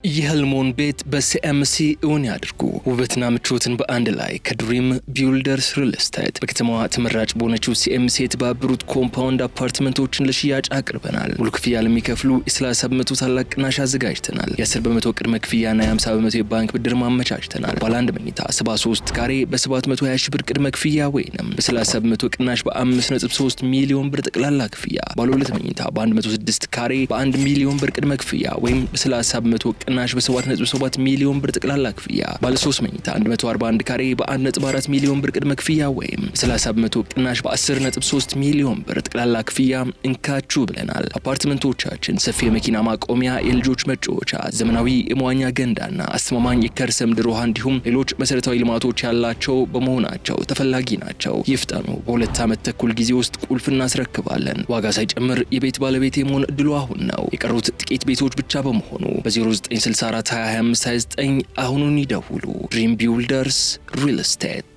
የህልሞን ቤት በሲኤምሲ እውን ያድርጉ። ውበትና ምቾትን በአንድ ላይ ከድሪም ቢውልደርስ ሪል ስቴት በከተማዋ ተመራጭ በሆነችው ሲኤምሲ የተባበሩት ኮምፓውንድ አፓርትመንቶችን ለሽያጭ አቅርበናል። ሙሉ ክፍያ ለሚከፍሉ የ30 በመቶ ታላቅ ቅናሽ አዘጋጅተናል። የ10 በመቶ ቅድመ ክፍያና የ50 በመቶ የባንክ ብድር ማመቻችተናል። ባለ አንድ መኝታ 73 ካሬ በ720 ሺህ ብር ቅድመ ክፍያ ወይንም በ30 በመቶ ቅናሽ በ5.3 ሚሊዮን ብር ጠቅላላ ክፍያ። ባለ ሁለት መኝታ በ106 ካሬ በ1 ሚሊዮን ብር ቅድመ ክፍያ ወይም በ30 በመቶ ቅናሽ በ7.7 ሚሊዮን ብር ጠቅላላ ክፍያ። ባለ 3 መኝታ 141 ካሬ በ1.4 ሚሊዮን ብር ቅድመ ክፍያ ወይም በ30 በመቶ ቅናሽ በ10.3 ሚሊዮን ብር ጠቅላላ ክፍያ እንካችሁ ብለናል። አፓርትመንቶቻችን ሰፊ የመኪና ማቆሚያ፣ የልጆች መጫወቻ፣ ዘመናዊ የመዋኛ ገንዳና አስተማማኝ የከርሰ ምድር ውሃ እንዲሁም ሌሎች መሰረታዊ ልማቶች ያላቸው በመሆናቸው ተፈላጊ ናቸው። ይፍጠኑ። በ2 ዓመት ተኩል ጊዜ ውስጥ ቁልፍ እናስረክባለን። ዋጋ ሳይጨምር የቤት ባለቤት የመሆን እድሉ አሁን ነው። የቀሩት ጥቂት ቤቶች ብቻ በመሆኑ በ0964 202529 አሁኑን ይደውሉ። ድሪም ቢውልደርስ ሪል ስቴት።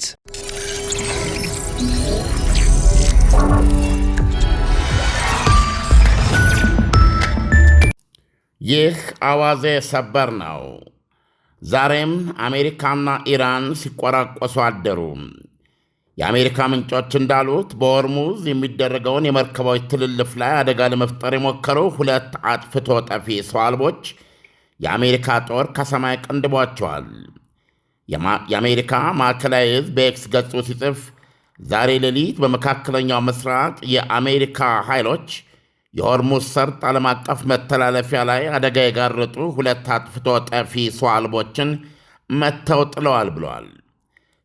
ይህ አዋዜ ሰበር ነው። ዛሬም አሜሪካና ኢራን ሲቆራቆሱ አደሩ። የአሜሪካ ምንጮች እንዳሉት በሆርሙዝ የሚደረገውን የመርከቦች ትልልፍ ላይ አደጋ ለመፍጠር የሞከሩ 2 አጥፍቶ ጠፊ ሰው አልቦች የአሜሪካ ጦር ከሰማይ ቀንድቧቸዋል። የአሜሪካ ማዕከላዊ ዕዝ በኤክስ ገጹ ሲጽፍ ዛሬ ሌሊት በመካከለኛው ምስራቅ የአሜሪካ ኃይሎች የሆርሙዝ ሰርጥ ዓለም አቀፍ መተላለፊያ ላይ አደጋ የጋረጡ 2 አጥፍቶ ጠፊ ሰው አልቦችን መተው ጥለዋል ብለዋል።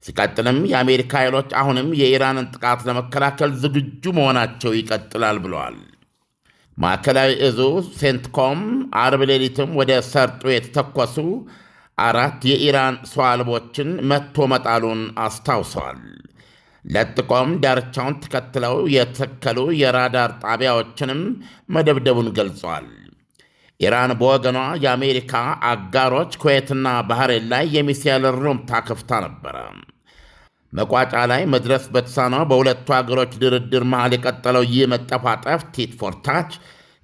ሲቀጥልም የአሜሪካ ኃይሎች አሁንም የኢራንን ጥቃት ለመከላከል ዝግጁ መሆናቸው ይቀጥላል ብለዋል። ማዕከላዊ ዕዙ ሴንትኮም አርብ ሌሊትም ወደ ሰርጡ የተተኮሱ 4 የኢራን ሰው አልቦችን መቶ መጣሉን አስታውሰዋል። ለጥቆም ዳርቻውን ተከትለው የተተከሉ የራዳር ጣቢያዎችንም መደብደቡን ገልጸዋል። ኢራን በወገኗ የአሜሪካ አጋሮች ኩዌትና ባህሬን ላይ የሚሳኤል ሩምታ ከፍታ ነበረ። መቋጫ ላይ መድረስ በተሳነው በሁለቱ አገሮች ድርድር መሃል የቀጠለው ይህ መጠፋጠፍ ቲት ፎር ታች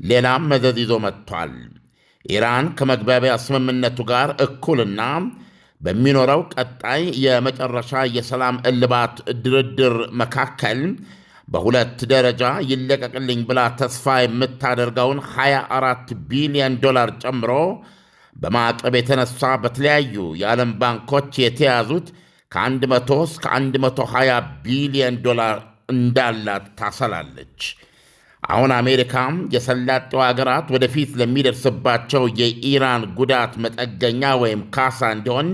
ሌላም መዘዝ ይዞ መጥቷል። ኢራን ከመግባቢያ ስምምነቱ ጋር እኩልና በሚኖረው ቀጣይ የመጨረሻ የሰላም እልባት ድርድር መካከል በ2 ደረጃ ይለቀቅልኝ ብላ ተስፋ የምታደርገውን $24 ቢሊዮን ጨምሮ በማዕቀብ የተነሳ በተለያዩ የዓለም ባንኮች የተያዙት ከ100 እስከ 120 ቢሊዮን ዶላር እንዳላት ታሰላለች። አሁን አሜሪካም የሰላጤው አገራት ወደፊት ለሚደርስባቸው የኢራን ጉዳት መጠገኛ ወይም ካሳ እንዲሆን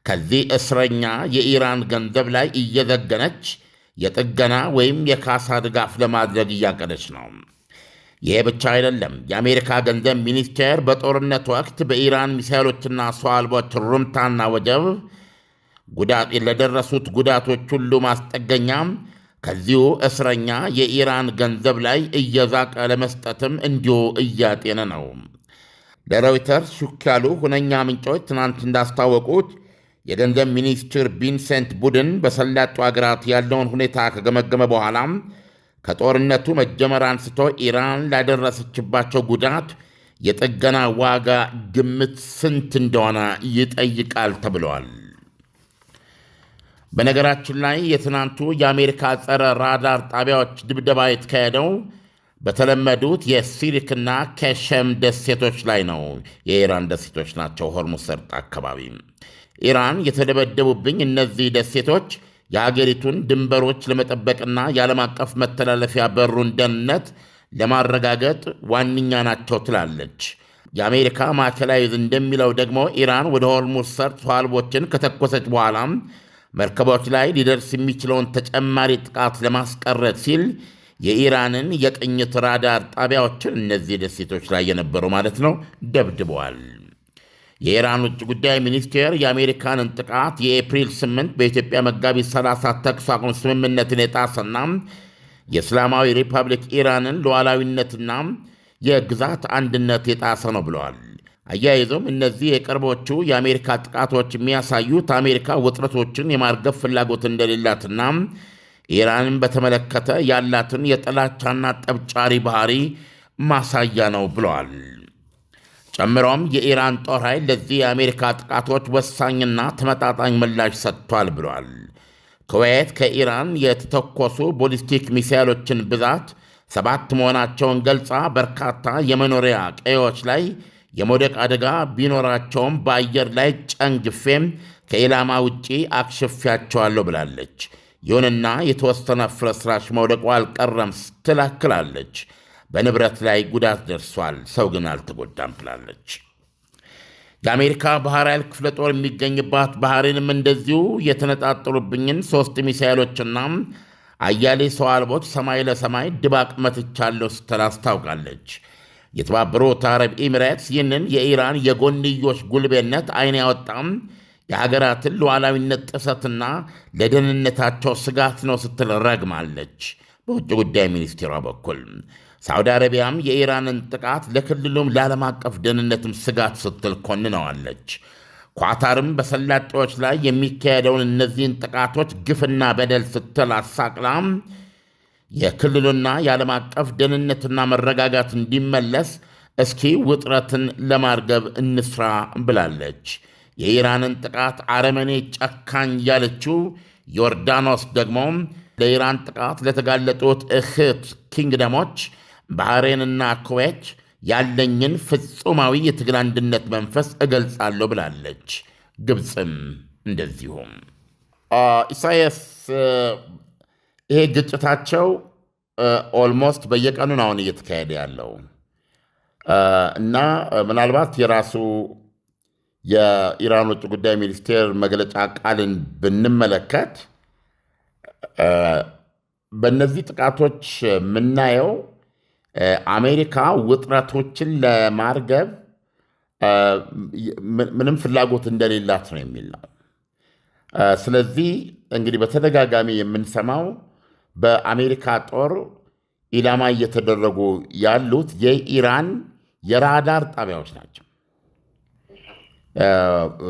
ከዚህ እስረኛ የኢራን ገንዘብ ላይ እየዘገነች የጥገና ወይም የካሳ ድጋፍ ለማድረግ እያቀደች ነው። ይሄ ብቻ አይደለም። የአሜሪካ ገንዘብ ሚኒስቴር በጦርነት ወቅት በኢራን ሚሳይሎችና ሰው አልቦች ሩምታና ወጀብ ለደረሱት ጉዳቶች ሁሉ ማስጠገኛ ከዚሁ እስረኛ የኢራን ገንዘብ ላይ እየዛቀ ለመስጠትም እንዲሁ እያጤነ ነው። ለሮይተርስ ሹክ ያሉ ሁነኛ ምንጮች ትናንት እንዳስታወቁት የገንዘብ ሚኒስትር ቪንሰንት ቡድን በሰላጡ አገራት ያለውን ሁኔታ ከገመገመ በኋላ ከጦርነቱ መጀመር አንስቶ ኢራን ላደረሰችባቸው ጉዳት የጥገና ዋጋ ግምት ስንት እንደሆነ ይጠይቃል ተብለዋል። በነገራችን ላይ የትናንቱ የአሜሪካ ጸረ ራዳር ጣቢያዎች ድብደባ የተካሄደው በተለመዱት የሲሪክና ኬሸም ደሴቶች ላይ ነው። የኢራን ደሴቶች ናቸው። ሆርሙዝ ሰርጥ አካባቢ ኢራን የተደበደቡብኝ እነዚህ ደሴቶች የሀገሪቱን ድንበሮች ለመጠበቅና የዓለም አቀፍ መተላለፊያ በሩን ደህንነት ለማረጋገጥ ዋነኛ ናቸው ትላለች። የአሜሪካ ማዕከላዊ ዕዝ እንደሚለው ደግሞ ኢራን ወደ ሆርሙዝ ሰርጥ ሰው አልቦችን ከተኮሰች በኋላም መርከቦች ላይ ሊደርስ የሚችለውን ተጨማሪ ጥቃት ለማስቀረት ሲል የኢራንን የቅኝት ራዳር ጣቢያዎችን እነዚህ ደሴቶች ላይ የነበሩ ማለት ነው ደብድበዋል። የኢራን ውጭ ጉዳይ ሚኒስቴር የአሜሪካንን ጥቃት የኤፕሪል 8 በኢትዮጵያ መጋቢት 30 ተኩስ አቁም ስምምነትን የጣሰና የእስላማዊ ሪፐብሊክ ኢራንን ሉዓላዊነትና የግዛት አንድነት የጣሰ ነው ብለዋል። አያይዞም እነዚህ የቅርቦቹ የአሜሪካ ጥቃቶች የሚያሳዩት አሜሪካ ውጥረቶችን የማርገብ ፍላጎት እንደሌላትና ኢራንን በተመለከተ ያላትን የጥላቻና ጠብጫሪ ባህሪ ማሳያ ነው ብለዋል። ጨምሮም የኢራን ጦር ኃይል ለዚህ የአሜሪካ ጥቃቶች ወሳኝና ተመጣጣኝ ምላሽ ሰጥቷል ብሏል። ኩዌት ከኢራን የተተኮሱ ቦሊስቲክ ሚሳይሎችን ብዛት 7 መሆናቸውን ገልጻ በርካታ የመኖሪያ ቀዬዎች ላይ የመውደቅ አደጋ ቢኖራቸውም በአየር ላይ ጨንግፌም ከኢላማ ውጪ አክሽፊያቸዋለሁ ብላለች። ይሁንና የተወሰነ ፍርስራሽ መውደቁ አልቀረም ስትላክላለች። በንብረት ላይ ጉዳት ደርሷል፣ ሰው ግን አልተጎዳም ብላለች። የአሜሪካ ባህር ኃይል ክፍለ ጦር የሚገኝባት ባህሬንም እንደዚሁ የተነጣጠሉብኝን 3 ሚሳይሎችና አያሌ ሰው አልቦች ሰማይ ለሰማይ ድባቅ መትቻለሁ ስትል አስታውቃለች። የተባበሩት አረብ ኤሚሬትስ ይህንን የኢራን የጎንዮሽ ጉልቤነት አይን ያወጣም የሀገራትን ሉዓላዊነት ጥሰትና ለደህንነታቸው ስጋት ነው ስትል ረግማለች። በውጭ ጉዳይ ሚኒስቴሯ በኩል ሳዑዲ አረቢያም የኢራንን ጥቃት ለክልሉም ለዓለም አቀፍ ደህንነትም ስጋት ስትል ኮንነዋለች። ኳታርም በሰላጤዎች ላይ የሚካሄደውን እነዚህን ጥቃቶች ግፍና በደል ስትል አሳቅላም የክልሉና የዓለም አቀፍ ደህንነትና መረጋጋት እንዲመለስ እስኪ ውጥረትን ለማርገብ እንስራ ብላለች። የኢራንን ጥቃት አረመኔ ጨካኝ ያለችው ዮርዳኖስ ደግሞ ለኢራን ጥቃት ለተጋለጡት እህት ኪንግደሞች ባህሬንና ኩዌት ያለኝን ፍጹማዊ የትግል አንድነት መንፈስ እገልጻለሁ ብላለች። ግብፅም እንደዚሁም። ኢሳያስ ይሄ ግጭታቸው ኦልሞስት በየቀኑ ነው አሁን እየተካሄደ ያለው እና ምናልባት የራሱ የኢራን ውጭ ጉዳይ ሚኒስቴር መግለጫ ቃልን ብንመለከት በእነዚህ ጥቃቶች የምናየው አሜሪካ ውጥረቶችን ለማርገብ ምንም ፍላጎት እንደሌላት ነው የሚል ነው። ስለዚህ እንግዲህ በተደጋጋሚ የምንሰማው በአሜሪካ ጦር ኢላማ እየተደረጉ ያሉት የኢራን የራዳር ጣቢያዎች ናቸው።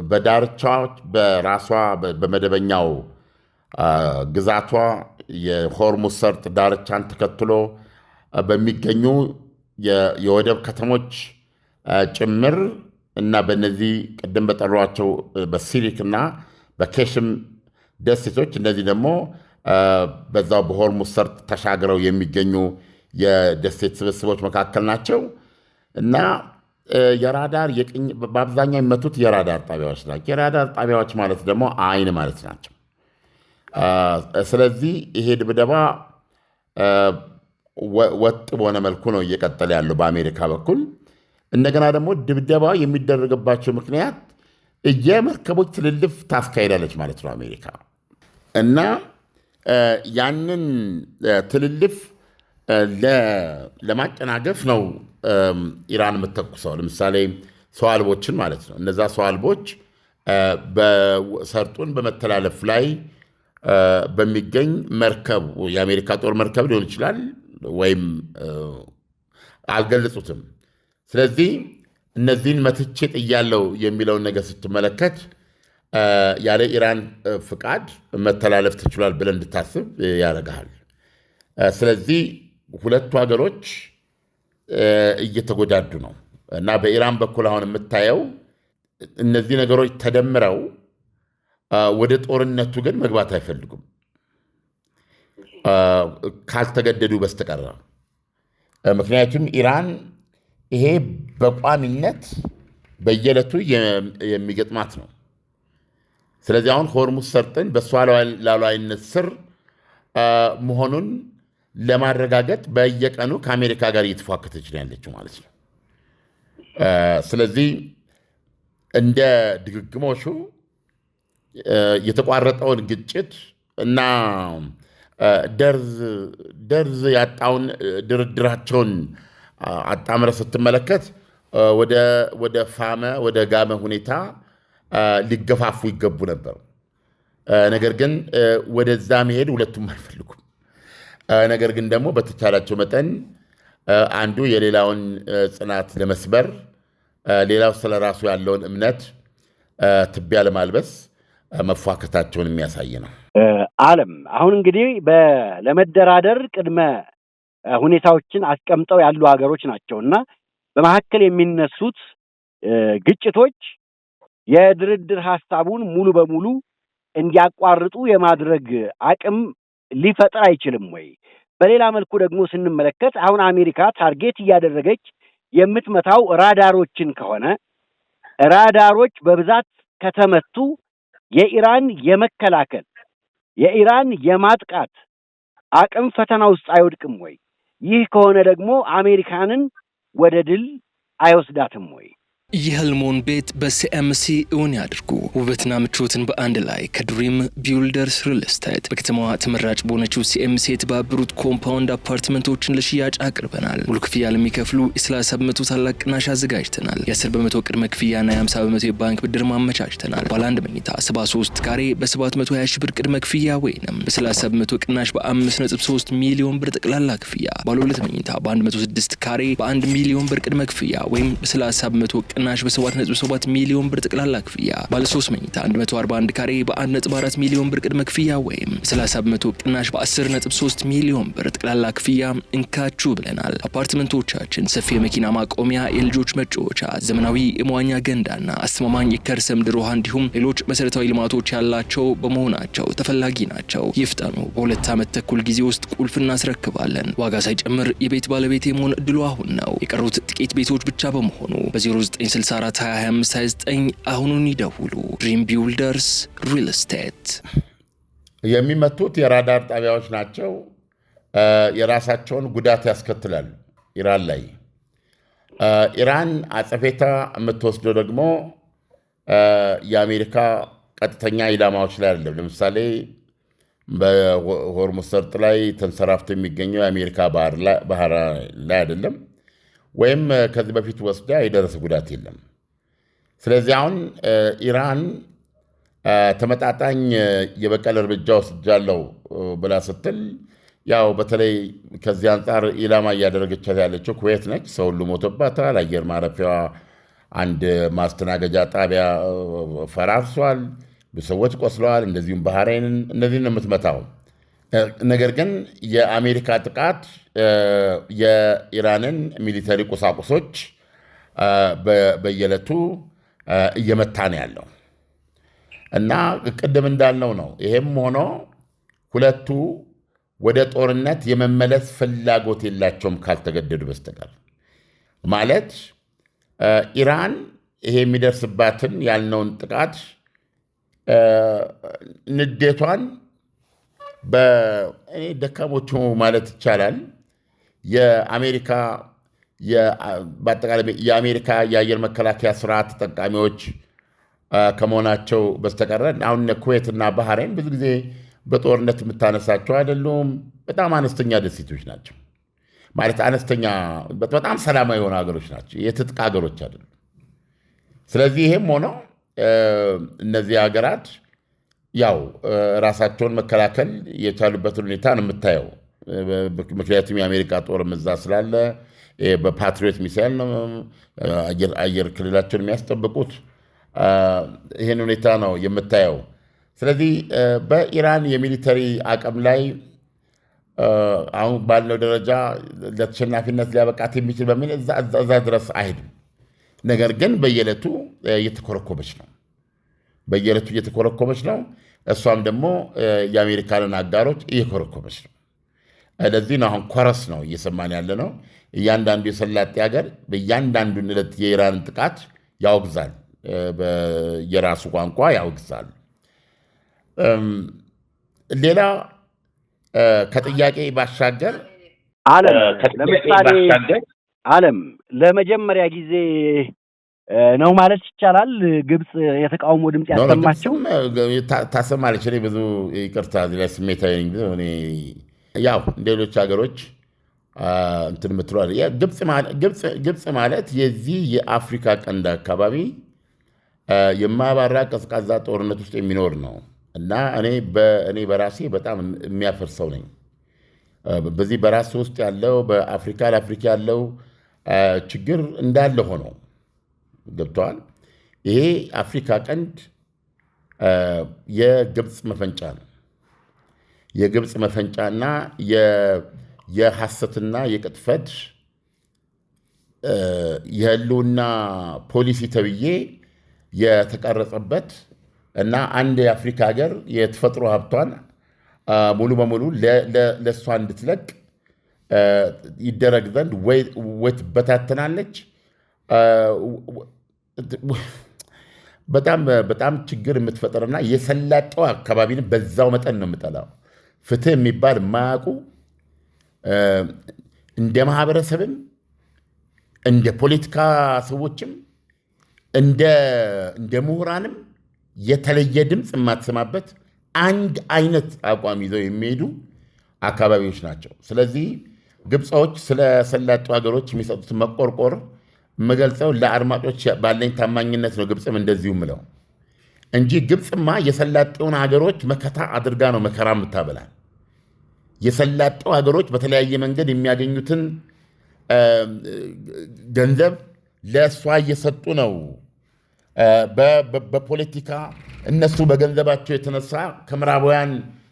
በዳርቻዎች በራሷ በመደበኛው ግዛቷ የሆርሙዝ ሰርጥ ዳርቻን ተከትሎ በሚገኙ የወደብ ከተሞች ጭምር እና በእነዚህ ቅድም በጠሯቸው በሲሪክና በኬሽም ደሴቶች እነዚህ ደግሞ በዛው በሆርሙዝ ሰርጥ ተሻግረው የሚገኙ የደሴት ስብስቦች መካከል ናቸው እና የራዳር በአብዛኛው የሚመቱት የራዳር ጣቢያዎች ናቸው። የራዳር ጣቢያዎች ማለት ደግሞ አይን ማለት ናቸው። ስለዚህ ይሄ ድብደባ ወጥ በሆነ መልኩ ነው እየቀጠለ ያለው በአሜሪካ በኩል። እንደገና ደግሞ ድብደባ የሚደረግባቸው ምክንያት የመርከቦች ትልልፍ ታስካሄዳለች ማለት ነው አሜሪካ እና ያንን ትልልፍ ለማጨናገፍ ነው ኢራን የምትተኩሰው። ለምሳሌ ሰው አልቦችን ማለት ነው። እነዛ ሰው አልቦች ሰርጡን በመተላለፍ ላይ በሚገኝ መርከብ የአሜሪካ ጦር መርከብ ሊሆን ይችላል ወይም አልገለጹትም። ስለዚህ እነዚህን መትቼ ጥያለሁ የሚለውን ነገር ስትመለከት ያለ ኢራን ፍቃድ መተላለፍ ትችሏል ብለን እንድታስብ ያደርግሃል። ስለዚህ ሁለቱ ሀገሮች እየተጎዳዱ ነው እና በኢራን በኩል አሁን የምታየው እነዚህ ነገሮች ተደምረው ወደ ጦርነቱ ግን መግባት አይፈልጉም ካልተገደዱ በስተቀር። ምክንያቱም ኢራን ይሄ በቋሚነት በየዕለቱ የሚገጥማት ነው። ስለዚህ አሁን ሆርሙዝ ሰርጥን በእሷ ሉዓላዊነት ስር መሆኑን ለማረጋገጥ በየቀኑ ከአሜሪካ ጋር እየተፏከተች ነው ያለችው ማለት ነው። ስለዚህ እንደ ድግግሞሹ የተቋረጠውን ግጭት እና ደርዝ ያጣውን ድርድራቸውን አጣምረ ስትመለከት ወደ ጋመ ሁኔታ ሊገፋፉ ይገቡ ነበር። ነገር ግን ወደዛ መሄድ ሁለቱም አይፈልጉም። ነገር ግን ደግሞ በተቻላቸው መጠን አንዱ የሌላውን ጽናት ለመስበር፣ ሌላው ስለ ራሱ ያለውን እምነት ትቢያ ለማልበስ መፏከታቸውን የሚያሳይ ነው። ዓለም አሁን እንግዲህ ለመደራደር ቅድመ ሁኔታዎችን አስቀምጠው ያሉ ሀገሮች ናቸው እና በመካከል የሚነሱት ግጭቶች የድርድር ሐሳቡን ሙሉ በሙሉ እንዲያቋርጡ የማድረግ አቅም ሊፈጥር አይችልም ወይ? በሌላ መልኩ ደግሞ ስንመለከት አሁን አሜሪካ ታርጌት እያደረገች የምትመታው ራዳሮችን ከሆነ ራዳሮች በብዛት ከተመቱ የኢራን የመከላከል የኢራን የማጥቃት አቅም ፈተና ውስጥ አይወድቅም ወይ? ይህ ከሆነ ደግሞ አሜሪካንን ወደ ድል አይወስዳትም ወይ? የህልሞን ቤት በሲኤምሲ እውን ያድርጉ። ውበትና ምቾትን በአንድ ላይ ከድሪም ቢውልደርስ ሪል ስቴት በከተማዋ ተመራጭ በሆነችው ሲኤምሲ የተባበሩት ኮምፓውንድ አፓርትመንቶችን ለሽያጭ አቅርበናል። ሙሉ ክፍያ ለሚከፍሉ የ30 በመቶ ታላቅ ቅናሽ አዘጋጅተናል። የ10 በመቶ ቅድመ ክፍያና የ50 በመቶ የባንክ ብድር ማመቻችተናል። ባለ አንድ መኝታ 73 ካሬ በ720 ሺህ ብር ቅድመ ክፍያ ወይንም በ30 በመቶ ቅናሽ በ5.3 ሚሊዮን ብር ጠቅላላ ክፍያ። ባለ ሁለት መኝታ በ106 ካሬ በ1 ሚሊዮን ብር ቅድመ ክፍያ ወይም በ30 በመቶ ቅናሽ በ7.7 ሚሊዮን ብር ጠቅላላ ክፍያ። ባለ 3 መኝታ 141 ካሬ በ1.4 ሚሊዮን ብር ቅድመ ክፍያ ወይም 30 በመቶ ቅናሽ በ10.3 ሚሊዮን ብር ጠቅላላ ክፍያ እንካችሁ ብለናል። አፓርትመንቶቻችን ሰፊ የመኪና ማቆሚያ፣ የልጆች መጫወቻ፣ ዘመናዊ የመዋኛ ገንዳና አስተማማኝ የከርሰ ምድር ውሃ እንዲሁም ሌሎች መሰረታዊ ልማቶች ያላቸው በመሆናቸው ተፈላጊ ናቸው። ይፍጠኑ። በ2 ዓመት ተኩል ጊዜ ውስጥ ቁልፍ እናስረክባለን። ዋጋ ሳይጨምር የቤት ባለቤት የመሆን እድሉ አሁን ነው። የቀሩት ጥቂት ቤቶች ብቻ በመሆኑ በ0964 2529 አሁኑን ይደውሉ። ድሪም ቢውልደርስ ሪል ስቴት። የሚመቱት የራዳር ጣቢያዎች ናቸው። የራሳቸውን ጉዳት ያስከትላል ኢራን ላይ። ኢራን አጸፌታ የምትወስደው ደግሞ የአሜሪካ ቀጥተኛ ኢላማዎች ላይ አይደለም። ለምሳሌ በሆርሙዝ ሰርጥ ላይ ተንሰራፍቶ የሚገኘው የአሜሪካ ባህር ላይ አይደለም፣ ወይም ከዚህ በፊት ወስዳ የደረሰ ጉዳት የለም። ስለዚህ አሁን ኢራን ተመጣጣኝ የበቀል እርምጃ ወስጃለሁ ብላ ስትል ያው በተለይ ከዚህ አንጻር ኢላማ እያደረገቻት ያለችው ኩዌት ነች። ሰው ሁሉ ሞቶባታል። አየር ማረፊያዋ አንድ ማስተናገጃ ጣቢያ ፈራርሷል። ብዙ ሰዎች ቆስለዋል። እንደዚሁም ባህሬንን እነዚህን ነው የምትመታው። ነገር ግን የአሜሪካ ጥቃት የኢራንን ሚሊተሪ ቁሳቁሶች በየዕለቱ እየመታ ነው ያለው እና ቅድም እንዳልነው ነው። ይሄም ሆኖ ሁለቱ ወደ ጦርነት የመመለስ ፍላጎት የላቸውም ካልተገደዱ በስተቀር። ማለት ኢራን ይሄ የሚደርስባትን ያልነውን ጥቃት ንዴቷን ደካሞቹ ማለት ይቻላል በአጠቃላይ የአሜሪካ የአየር መከላከያ ስርዓት ተጠቃሚዎች ከመሆናቸው በስተቀረ አሁን ኩዌትና ባህሬን ብዙ ጊዜ በጦርነት የምታነሳቸው አይደሉም። በጣም አነስተኛ ደሴቶች ናቸው። ማለት አነስተኛ በጣም ሰላማዊ የሆኑ ሀገሮች ናቸው። የትጥቅ ሀገሮች አይደሉም። ስለዚህ ይሄም ሆነው እነዚህ ሀገራት ያው ራሳቸውን መከላከል የቻሉበትን ሁኔታ ነው የምታየው። ምክንያቱም የአሜሪካ ጦር እዛ ስላለ በፓትሪዮት ሚሳይል ነው አየር ክልላቸውን የሚያስጠብቁት። ይህን ሁኔታ ነው የምታየው። ስለዚህ በኢራን የሚሊተሪ አቅም ላይ አሁን ባለው ደረጃ ለተሸናፊነት ሊያበቃት የሚችል በሚል እዛ ድረስ አይሄድም። ነገር ግን በየዕለቱ እየተኮረኮመች ነው። እሷም ደግሞ የአሜሪካንን አጋሮች እየኮረኮመች ነው። ለዚህ ነው አሁን ኮረስ ነው እየሰማን ያለ ነው። እያንዳንዱ የሰላጤ ሀገር በእያንዳንዱን ዕለት የኢራንን ጥቃት ያወግዛል፣ የራሱ ቋንቋ ያወግዛል። ሌላ ከጥያቄ ባሻገር ዓለም ለመጀመሪያ ጊዜ ነው ማለት ይቻላል ግብፅ የተቃውሞ ድምፅ ያሰማቸው ታሰማለች። እኔ ብዙ ይቅርታ እዚህ ላይ ስሜታዊ ነኝ። ያው እንደ ሌሎች ሀገሮች እንትን የምትለዋል ግብፅ ማለት የዚህ የአፍሪካ ቀንድ አካባቢ የማያባራ ቀዝቃዛ ጦርነት ውስጥ የሚኖር ነው እና እኔ በራሴ በጣም የሚያፈርሰው ነኝ። በዚህ በራሴ ውስጥ ያለው በአፍሪካ ለአፍሪካ ያለው ችግር እንዳለ ሆኖ ገብተዋል። ይሄ አፍሪካ ቀንድ የግብፅ መፈንጫ ነው። የግብፅ መፈንጫና የሐሰትና የቅጥፈት የህልውና ፖሊሲ ተብዬ የተቀረጸበት እና አንድ የአፍሪካ ሀገር የተፈጥሮ ሀብቷን ሙሉ በሙሉ ለእሷ እንድትለቅ ይደረግ ዘንድ ወይ ትበታተናለች። በጣም ችግር የምትፈጥርና የሰላጠው አካባቢን በዛው መጠን ነው የምጠላው። ፍትህ የሚባል የማያውቁ እንደ ማህበረሰብም እንደ ፖለቲካ ሰዎችም እንደ ምሁራንም የተለየ ድምፅ የማትሰማበት አንድ አይነት አቋም ይዘው የሚሄዱ አካባቢዎች ናቸው። ስለዚህ ግብፃዎች ስለ ሰላጡ ሀገሮች የሚሰጡት መቆርቆር የምገልጸው ለአድማጮች ባለኝ ታማኝነት ነው። ግብፅም እንደዚሁ ምለው እንጂ ግብፅማ የሰላጤውን ሀገሮች መከታ አድርጋ ነው መከራ የምታበላል። የሰላጤው ሀገሮች በተለያየ መንገድ የሚያገኙትን ገንዘብ ለእሷ እየሰጡ ነው። በፖለቲካ እነሱ በገንዘባቸው የተነሳ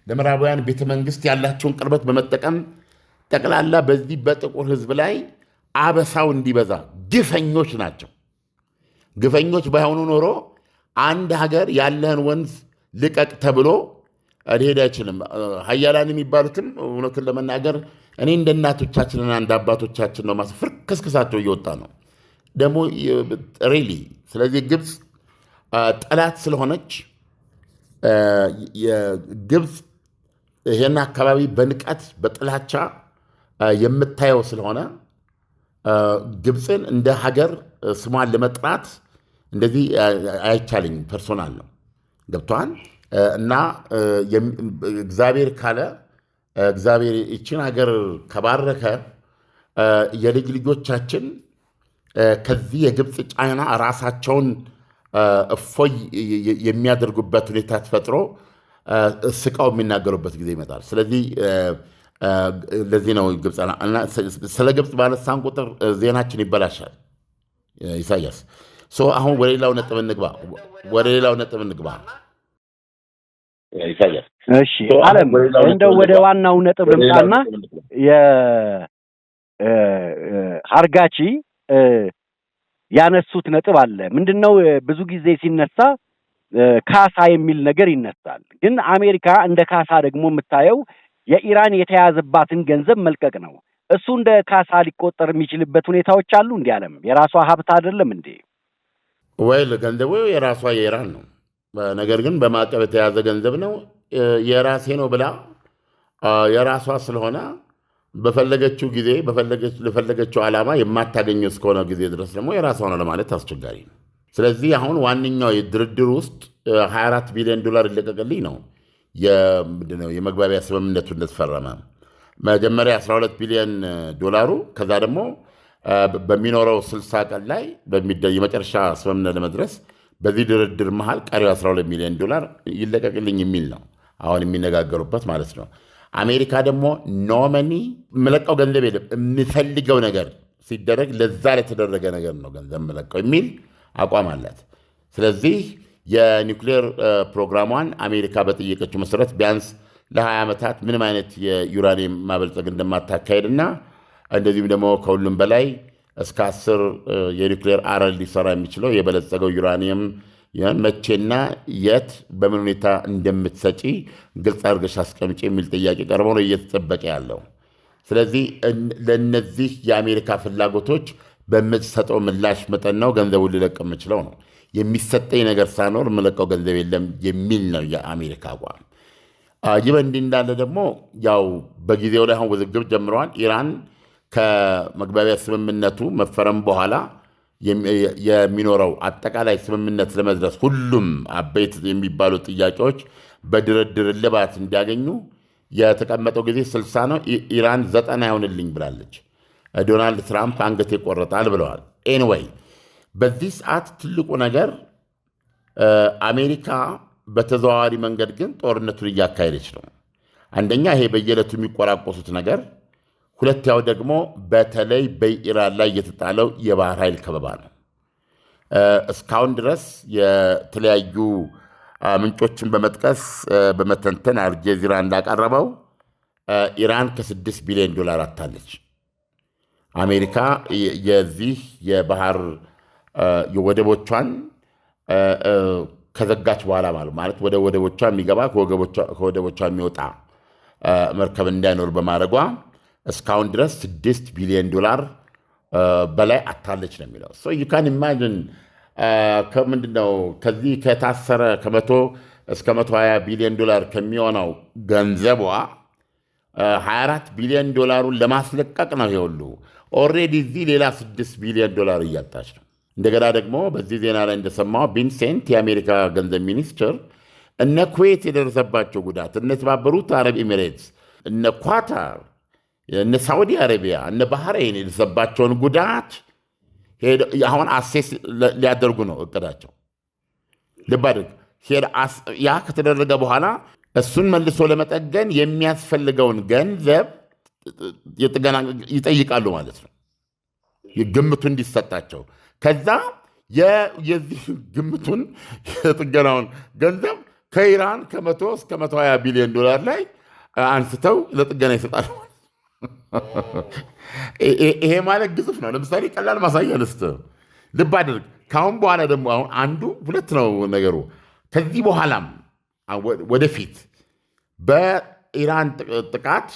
ለምዕራባውያን ቤተ መንግስት ያላቸውን ቅርበት በመጠቀም ጠቅላላ በዚህ በጥቁር ህዝብ ላይ አበሳው እንዲበዛ ግፈኞች ናቸው። ግፈኞች ባይሆኑ ኖሮ አንድ ሀገር ያለህን ወንዝ ልቀቅ ተብሎ ሊሄድ አይችልም። ሀያላን የሚባሉትም እውነቱን ለመናገር እኔ እንደ እናቶቻችንና እንደ አባቶቻችን ነው ማስፈር ከስክሳቸው እየወጣ ነው ደግሞ ሪሊ። ስለዚህ ግብፅ ጠላት ስለሆነች ግብፅ ይሄን አካባቢ በንቀት በጥላቻ የምታየው ስለሆነ ግብፅን እንደ ሀገር ስሟን ለመጥራት እንደዚህ አይቻልኝም። ፐርሶናል ነው ገብቷል። እና እግዚአብሔር ካለ እግዚአብሔር ይችን ሀገር ከባረከ የልጅ ልጆቻችን ከዚህ የግብፅ ጫና ራሳቸውን እፎይ የሚያደርጉበት ሁኔታ ተፈጥሮ ስቃው የሚናገሩበት ጊዜ ይመጣል። ስለዚህ ለዚህ ነው ግብፅ ስለ ግብፅ ባነሳን ቁጥር ዜናችን ይበላሻል። ኢሳያስ አሁን ወደ ሌላው ነጥብ እንግባ። ኢሳያስ እሺ፣ ዓለም እንደው ወደ ዋናው ነጥብ ልምጣና የሃርጋቺ ያነሱት ነጥብ አለ። ምንድነው ብዙ ጊዜ ሲነሳ ካሳ የሚል ነገር ይነሳል። ግን አሜሪካ እንደ ካሳ ደግሞ የምታየው የኢራን የተያዘባትን ገንዘብ መልቀቅ ነው። እሱ እንደ ካሳ ሊቆጠር የሚችልበት ሁኔታዎች አሉ። እንዴ ዓለም የራሷ ሀብት አይደለም እንዴ? ወይል ገንዘቡ የራሷ የኢራን ነው። ነገር ግን በማዕቀብ የተያዘ ገንዘብ ነው። የራሴ ነው ብላ የራሷ ስለሆነ በፈለገችው ጊዜ ለፈለገችው ዓላማ የማታገኘው እስከሆነ ጊዜ ድረስ ደግሞ የራሷ ነው ለማለት አስቸጋሪ ነው። ስለዚህ አሁን ዋነኛው የድርድር ውስጥ $24 ቢሊዮን ይለቀቅልኝ ነው የመግባቢያ ስምምነቱ እንደተፈረመ መጀመሪያ $12 ቢሊዮን ከዛ ደግሞ በሚኖረው 60 ቀን ላይ የመጨረሻ ስምምነት ለመድረስ በዚህ ድርድር መሃል ቀሪው $12 ሚሊዮን ይለቀቅልኝ የሚል ነው አሁን የሚነጋገሩበት ማለት ነው። አሜሪካ ደግሞ ኖመኒ የምለቀው ገንዘብ የለም፣ የምፈልገው ነገር ሲደረግ ለዛ ለተደረገ ነገር ነው ገንዘብ የምለቀው የሚል አቋም አላት። ስለዚህ የኒውክሌር ፕሮግራሟን አሜሪካ በጠየቀችው መሰረት ቢያንስ ለ20 ዓመታት ምንም አይነት የዩራኒየም ማበልጸግ እንደማታካሄድና እንደዚሁም ደግሞ ከሁሉም በላይ እስከ 10 የኒውክሌር አረር ሊሰራ የሚችለው የበለጸገው ዩራኒየም መቼና የት በምን ሁኔታ እንደምትሰጪ ግልጽ አድርገሽ አስቀምጪ የሚል ጥያቄ ቀርቦ ነው እየተጠበቀ ያለው። ስለዚህ ለእነዚህ የአሜሪካ ፍላጎቶች በምትሰጠው ምላሽ መጠን ነው ገንዘቡን ሊለቅ የምችለው ነው። የሚሰጠኝ ነገር ሳይኖር የምለቀው ገንዘብ የለም የሚል ነው የአሜሪካ አቋም። ይህ በእንዲህ እንዳለ ደግሞ ያው በጊዜው ላይ አሁን ውዝግብ ጀምረዋል። ኢራን ከመግባቢያ ስምምነቱ መፈረም በኋላ የሚኖረው አጠቃላይ ስምምነት ለመድረስ ሁሉም አበይት የሚባሉ ጥያቄዎች በድርድር እልባት እንዲያገኙ የተቀመጠው ጊዜ 60 ነው። ኢራን 90 አይሆንልኝ ብላለች። ዶናልድ ትራምፕ አንገት ይቆረጣል ብለዋል። ኤኒዌይ በዚህ ሰዓት ትልቁ ነገር አሜሪካ በተዘዋዋሪ መንገድ ግን ጦርነቱን እያካሄደች ነው። አንደኛ ይሄ በየዕለቱ የሚቆራቆሱት ነገር፣ ሁለተኛው ደግሞ በተለይ በኢራን ላይ የተጣለው የባህር ኃይል ከበባ ነው። እስካሁን ድረስ የተለያዩ ምንጮችን በመጥቀስ በመተንተን አልጀዚራ እንዳቀረበው ኢራን $6 ቢሊዮን አታለች። አሜሪካ የዚህ የባህር የወደቦቿን ከዘጋች በኋላ ማለት ወደ ወደቦቿ የሚገባ ከወደቦቿ የሚወጣ መርከብ እንዳይኖር በማድረጓ እስካሁን ድረስ $6 ቢሊዮን በላይ አታለች ነው የሚለው። ሶ ዩ ካን ኢማጂን ከምንድነው ከዚህ ከታሰረ ከ100 እስከ $120 ቢሊዮን ከሚሆነው ገንዘቧ $24 ቢሊዮን ለማስለቀቅ ነው ይሁሉ ኦልሬዲ እዚህ ሌላ $6 ቢሊዮን እያጣች ነው። እንደገና ደግሞ በዚህ ዜና ላይ እንደሰማው ቪንሴንት የአሜሪካ ገንዘብ ሚኒስትር እነ ኩዌት የደረሰባቸው ጉዳት፣ እነ ተባበሩት አረብ ኤሚሬትስ፣ እነ ኳታር፣ እነ ሳዑዲ አረቢያ፣ እነ ባህሬን የደረሰባቸውን ጉዳት አሁን አሴስ ሊያደርጉ ነው እቅዳቸው። ልብ አድርግ። ያ ከተደረገ በኋላ እሱን መልሶ ለመጠገን የሚያስፈልገውን ገንዘብ ይጠይቃሉ ማለት ነው፣ ግምቱ እንዲሰጣቸው። ከዛ የዚህ ግምቱን የጥገናውን ገንዘብ ከኢራን ከ100 እስከ $120 ቢሊዮን ላይ አንስተው ለጥገና ይሰጣሉ። ይሄ ማለት ግዙፍ ነው። ለምሳሌ ቀላል ማሳያ ልስጥ። ልብ አድርግ። ካሁን በኋላ ደግሞ አሁን አንዱ ሁለት ነው ነገሩ። ከዚህ በኋላም ወደፊት በኢራን ጥቃት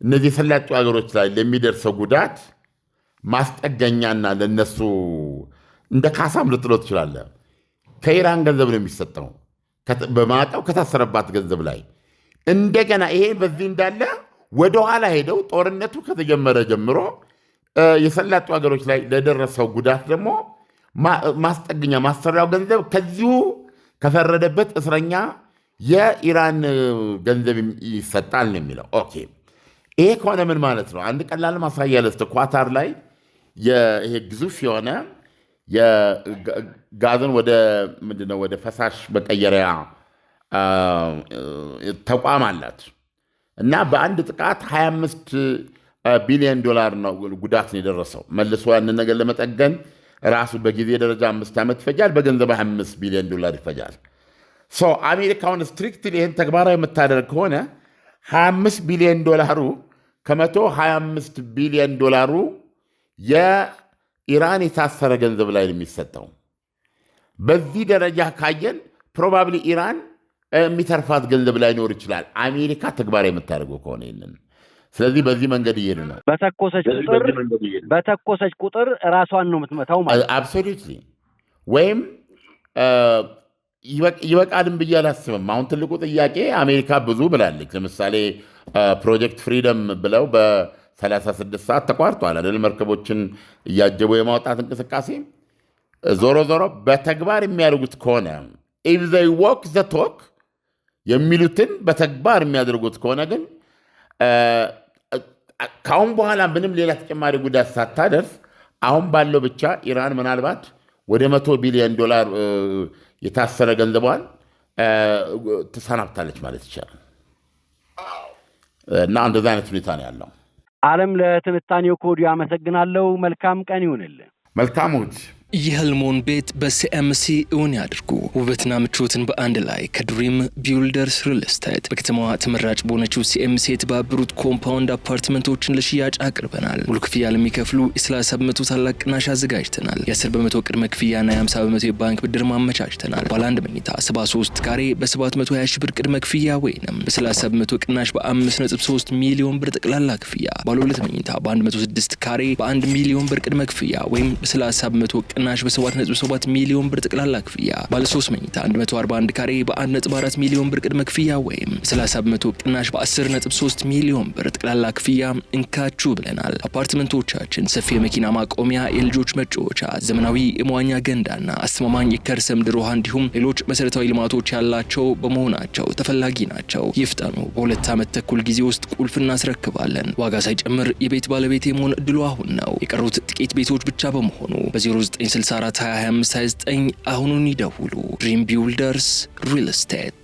እነዚህ የሰላጡ ሀገሮች ላይ ለሚደርሰው ጉዳት ማስጠገኛና ለነሱ እንደ ካሳም ልጥሎ ትችላለህ። ከኢራን ገንዘብ ነው የሚሰጠው በማዕቀብ ከታሰረባት ገንዘብ ላይ። እንደገና ይሄ በዚህ እንዳለ ወደኋላ ሄደው ጦርነቱ ከተጀመረ ጀምሮ የሰላጡ ሀገሮች ላይ ለደረሰው ጉዳት ደግሞ ማስጠገኛ ማሰሪያው ገንዘብ ከዚሁ ከፈረደበት እስረኛ የኢራን ገንዘብ ይሰጣል ነው የሚለው። ኦኬ፣ ይሄ ከሆነ ምን ማለት ነው? አንድ ቀላል ማሳያ ልስጥ። ኳታር ላይ ይሄ ግዙፍ የሆነ የጋዝን ወደ ፈሳሽ መቀየሪያ ተቋም አላት እና በአንድ ጥቃት $25 ቢሊዮን ነው ጉዳት ነው የደረሰው። መልሶ ያንን ነገር ለመጠገን ራሱ በጊዜ ደረጃ 5 ዓመት ይፈጃል፣ በገንዘብ $25 ቢሊዮን ይፈጃል። አሜሪካውን ስትሪክትሊ ይህን ተግባራዊ የምታደርግ ከሆነ $25 ቢሊዮን ከ125 ቢሊዮን የኢራን የታሰረ ገንዘብ ላይ የሚሰጠው። በዚህ ደረጃ ካየን ፕሮባብሊ ኢራን የሚተርፋት ገንዘብ ላይኖር ይችላል፣ አሜሪካ ተግባራዊ የምታደርገው ከሆነ ይንን። ስለዚህ በዚህ መንገድ እየሄዱ ነው። በተኮሰች ቁጥር ራሷን ነው የምትመታው ማለት። አብሶሉትሊ። ወይም ይበቃልም ብዬ አላስብም። አሁን ትልቁ ጥያቄ አሜሪካ ብዙ ብላለች። ለምሳሌ ፕሮጀክት ፍሪደም ብለው በ36 ሰዓት ተቋርጧል አይደል? መርከቦችን እያጀቡ የማውጣት እንቅስቃሴ። ዞሮ ዞሮ በተግባር የሚያደርጉት ከሆነ if they walk the talk የሚሉትን በተግባር የሚያደርጉት ከሆነ ግን ካሁን በኋላ ምንም ሌላ ተጨማሪ ጉዳት ሳታደርስ አሁን ባለው ብቻ ኢራን ምናልባት ወደ $100 ቢሊዮን የታሰረ ገንዘቧን ተሰናብታለች ማለት ይቻላል። እና እንደዛ አይነት ሁኔታ ነው ያለው። ዓለም ለትንታኔው ከወዲሁ አመሰግናለሁ። መልካም ቀን ይሁንልህ። መልካም እሑድ። የህልሞን ቤት በሲኤምሲ እውን ያድርጉ። ውበትና ምቾትን በአንድ ላይ ከድሪም ቢውልደርስ ሪል ስቴት በከተማዋ ተመራጭ በሆነችው ሲኤምሲ የተባበሩት ኮምፓውንድ አፓርትመንቶችን ለሽያጭ አቅርበናል። ሙሉ ክፍያ ለሚከፍሉ የ30 በመቶ ታላቅ ቅናሽ አዘጋጅተናል። የ10 በመቶ ቅድመ ክፍያና የ50 በመቶ የባንክ ብድር ማመቻችተናል። ባለ አንድ መኝታ 73 ካሬ በ720 ሺህ ብር ቅድመ ክፍያ ወይንም በ30 በመቶ ቅናሽ በ5.3 ሚሊዮን ብር ጠቅላላ ክፍያ። ባለ ሁለት መኝታ በ106 ካሬ በ1 ሚሊዮን ብር ቅድመ ክፍያ ወይም በ30 በመቶ ቅናሽ በ7.7 ሚሊዮን ብር ጠቅላላ ክፍያ። ባለ 3 መኝታ 141 ካሬ በ1.4 ሚሊዮን ብር ቅድመ ክፍያ ወይም 30 በመቶ ቅናሽ በ10.3 ሚሊዮን ብር ጠቅላላ ክፍያ እንካችሁ ብለናል። አፓርትመንቶቻችን ሰፊ የመኪና ማቆሚያ፣ የልጆች መጫወቻ፣ ዘመናዊ የመዋኛ ገንዳና አስተማማኝ የከርሰ ምድር ውሃ እንዲሁም ሌሎች መሰረታዊ ልማቶች ያላቸው በመሆናቸው ተፈላጊ ናቸው። ይፍጠኑ። በ2 ዓመት ተኩል ጊዜ ውስጥ ቁልፍ እናስረክባለን። ዋጋ ሳይጨምር የቤት ባለቤት የመሆን እድሉ አሁን ነው። የቀሩት ጥቂት ቤቶች ብቻ በመሆኑ በ0964 25 29 አሁኑን ይደውሉ። ድሪም ቢውልደርስ ሪል ስቴት